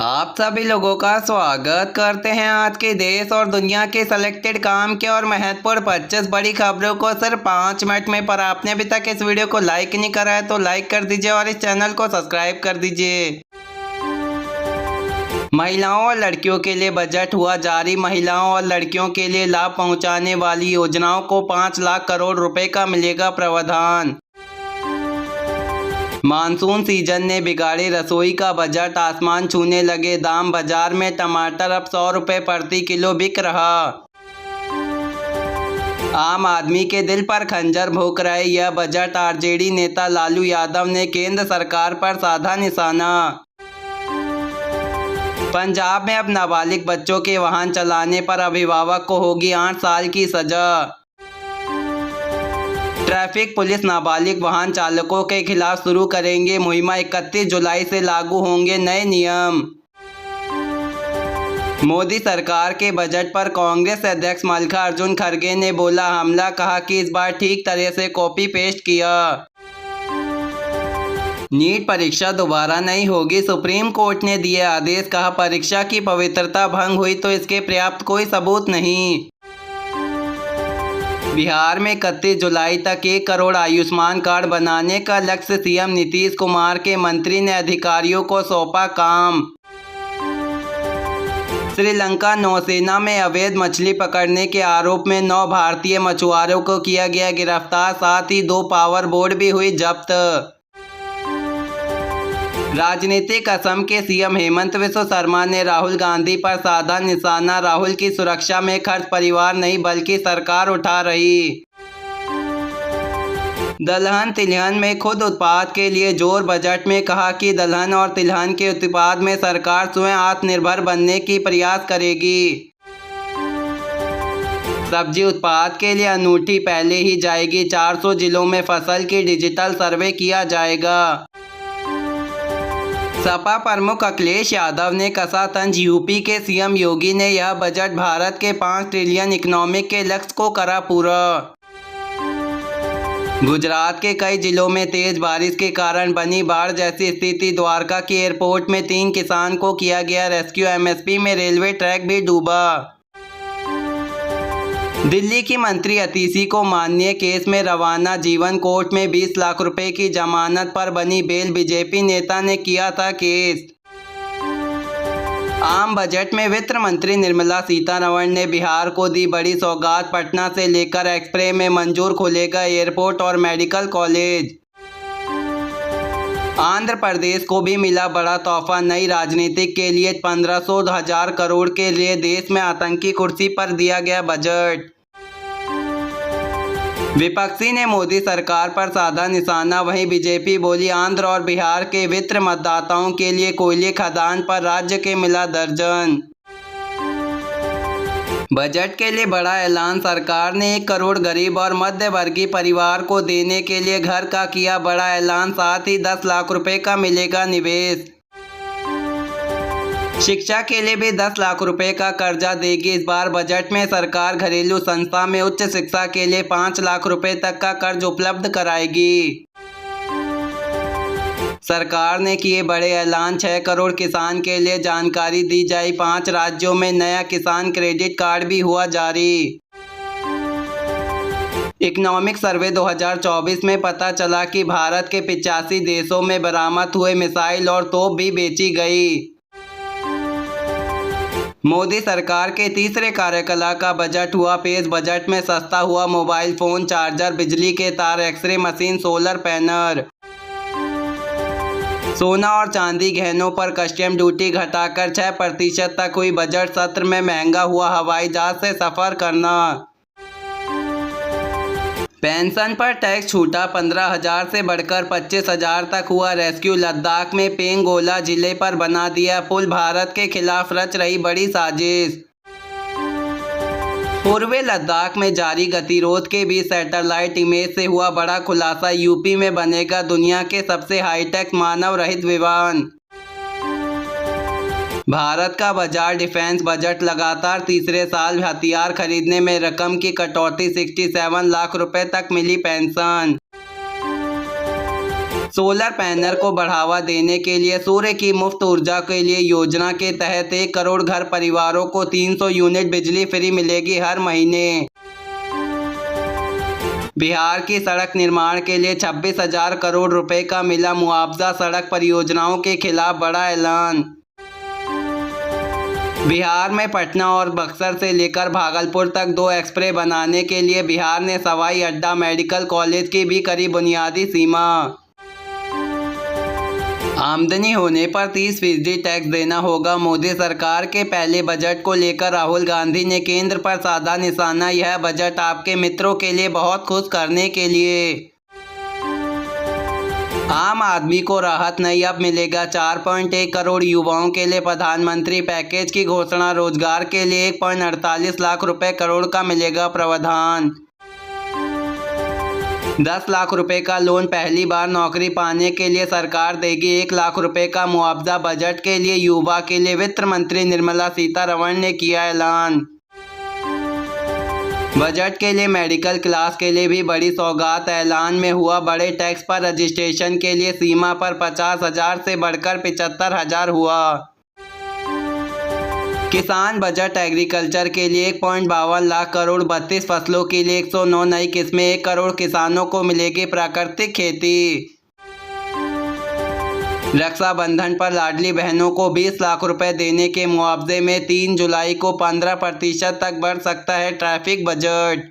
आप सभी लोगों का स्वागत करते हैं आज के देश और दुनिया के सिलेक्टेड काम के और महत्वपूर्ण 25 बड़ी खबरों को सिर्फ 5 मिनट में। पर आपने अभी तक इस वीडियो को लाइक नहीं करा है तो लाइक कर दीजिए और इस चैनल को सब्सक्राइब कर दीजिए। महिलाओं और लड़कियों के लिए बजट हुआ जारी। महिलाओं और लड़कियों के लिए लाभ पहुंचाने वाली योजनाओं को 5 लाख करोड़ रुपए का मिलेगा प्रावधान। मानसून सीजन ने बिगाड़े रसोई का बजट, आसमान छूने लगे दाम। बाजार में टमाटर अब 100 रुपये प्रति किलो बिक रहा। आम आदमी के दिल पर खंजर भोंक रहे यह बजट। आरजेडी नेता लालू यादव ने केंद्र सरकार पर साधा निशाना। पंजाब में अब नाबालिग बच्चों के वाहन चलाने पर अभिभावक को होगी 8 साल की सजा। ट्रैफिक पुलिस नाबालिग वाहन चालकों के खिलाफ शुरू करेंगे मुहिम। 31 जुलाई से लागू होंगे नए नियम। मोदी सरकार के बजट पर कांग्रेस अध्यक्ष मल्लिकार्जुन खड़गे ने बोला हमला। कहा कि इस बार ठीक तरह से कॉपी पेस्ट किया। नीट परीक्षा दोबारा नहीं होगी, सुप्रीम कोर्ट ने दिए आदेश। कहा परीक्षा की पवित्रता भंग हुई तो इसके पर्याप्त कोई सबूत नहीं। बिहार में 31 जुलाई तक 1 करोड़ आयुष्मान कार्ड बनाने का लक्ष्य। सीएम नीतीश कुमार के मंत्री ने अधिकारियों को सौंपा काम। श्रीलंका नौसेना में अवैध मछली पकड़ने के आरोप में 9 भारतीय मछुआरों को किया गया गिरफ्तार। साथ ही 2 पावर बोट भी हुई जब्त। राजनीतिक असम के सीएम हेमंत बिस्वा शर्मा ने राहुल गांधी पर साधा निशाना। राहुल की सुरक्षा में खर्च परिवार नहीं बल्कि सरकार उठा रही। दलहन तिलहन में खुद उत्पाद के लिए जोर। बजट में कहा कि दलहन और तिलहन के उत्पाद में सरकार स्वयं आत्मनिर्भर बनने की प्रयास करेगी। सब्जी उत्पाद के लिए अनूठी पहले ही जाएगी। 400 जिलों में फसल की डिजिटल सर्वे किया जाएगा। सपा प्रमुख अखिलेश यादव ने कसा तंज। यूपी के सीएम योगी ने यह बजट भारत के 5 ट्रिलियन इकोनॉमिक के लक्ष्य को करा पूरा। गुजरात के कई जिलों में तेज बारिश के कारण बनी बाढ़ जैसी स्थिति। द्वारका की एयरपोर्ट में 3 किसान को किया गया रेस्क्यू। एमएसपी में रेलवे ट्रैक भी डूबा। दिल्ली की मंत्री अतिशी को माननीय केस में रवाना। जीवन कोर्ट में 20 लाख रुपए की जमानत पर बनी बेल। बीजेपी नेता ने किया था केस। आम बजट में वित्त मंत्री निर्मला सीतारमण ने बिहार को दी बड़ी सौगात। पटना से लेकर एक्सप्रेस में मंजूर, खुलेगा एयरपोर्ट और मेडिकल कॉलेज। आंध्र प्रदेश को भी मिला बड़ा तोहफा। नई राजनीतिक के लिए 1500 करोड़ के लिए देश में आतंकी कुर्सी पर दिया गया बजट। विपक्षी ने मोदी सरकार पर साधा निशाना। वहीं बीजेपी बोली आंध्र और बिहार के वित्त मतदाताओं के लिए कोयले खदान पर राज्य के मिला दर्जन। बजट के लिए बड़ा ऐलान। सरकार ने 1 करोड़ गरीब और मध्य वर्गीय परिवार को देने के लिए घर का किया बड़ा ऐलान। साथ ही 10 लाख रुपए का मिलेगा निवेश। शिक्षा के लिए भी 10 लाख रुपए का कर्जा देगी। इस बार बजट में सरकार घरेलू संस्था में उच्च शिक्षा के लिए 5 लाख रुपए तक का कर्ज उपलब्ध कराएगी। सरकार ने किए बड़े ऐलान। 6 करोड़ किसान के लिए जानकारी दी जाए। 5 राज्यों में नया किसान क्रेडिट कार्ड भी हुआ जारी। इकोनॉमिक सर्वे 2024 में पता चला कि भारत के 85 देशों में बरामद हुए मिसाइल और तोप भी बेची गई। मोदी सरकार के तीसरे कार्यकाल का बजट हुआ पेश। बजट में सस्ता हुआ मोबाइल फोन, चार्जर, बिजली के तार, एक्सरे मशीन, सोलर पैनल। सोना और चांदी गहनों पर कस्टम ड्यूटी घटाकर 6% तक हुई। बजट सत्र में महंगा हुआ हवाई जहाज से सफर करना। पेंशन पर टैक्स छूटा। 15,000 से बढ़कर 25,000 तक हुआ रेस्क्यू। लद्दाख में पेंगोला जिले पर बना दिया पुल। भारत के खिलाफ रच रही बड़ी साजिश। पूर्वी लद्दाख में जारी गतिरोध के बीच सैटेलाइट इमेज से हुआ बड़ा खुलासा। यूपी में बनेगा दुनिया के सबसे हाईटेक मानव रहित विमान। भारत का बाजार डिफेंस बजट लगातार तीसरे साल हथियार खरीदने में रकम की कटौती। 67 लाख रुपए तक मिली पेंशन। सोलर पैनल को बढ़ावा देने के लिए सूर्य की मुफ्त ऊर्जा के लिए योजना के तहत 1 करोड़ घर परिवारों को 300 यूनिट बिजली फ्री मिलेगी हर महीने। बिहार की सड़क निर्माण के लिए 26,000 करोड़ रुपए का मिला मुआवजा, सड़क परियोजनाओं के खिलाफ बड़ा ऐलान। बिहार में पटना और बक्सर से लेकर भागलपुर तक 2 एक्सप्रेस बनाने के लिए बिहार ने सवाई अड्डा मेडिकल कॉलेज की भी करी बुनियादी सीमा। आमदनी होने पर 30% टैक्स देना होगा, मोदी सरकार के पहले बजट को लेकर राहुल गांधी ने केंद्र पर साधा निशाना। यह बजट आपके मित्रों के लिए बहुत खुश करने के लिए। आम आदमी को राहत नहीं, अब मिलेगा 4.1 करोड़ युवाओं के लिए प्रधानमंत्री पैकेज की घोषणा। रोजगार के लिए 1.48 लाख रुपए करोड़ का मिलेगा प्रावधान। 10 लाख रुपए का लोन, पहली बार नौकरी पाने के लिए सरकार देगी 1 लाख रुपए का मुआवजा। बजट के लिए युवा के लिए वित्त मंत्री निर्मला सीतारमण ने किया ऐलान। बजट के लिए मेडिकल क्लास के लिए भी बड़ी सौगात, ऐलान में हुआ। बड़े टैक्स पर रजिस्ट्रेशन के लिए सीमा पर 50,000 से बढ़कर 75,000 हुआ। किसान बजट, एग्रीकल्चर के लिए 1.52 लाख करोड़, 32 फसलों के लिए 109 नई किस्में, 1 करोड़ किसानों को मिलेगी प्राकृतिक खेती। रक्षाबंधन पर लाडली बहनों को 20 लाख रुपए देने के मुआवजे में 3 जुलाई को 15% तक बढ़ सकता है ट्रैफिक बजट।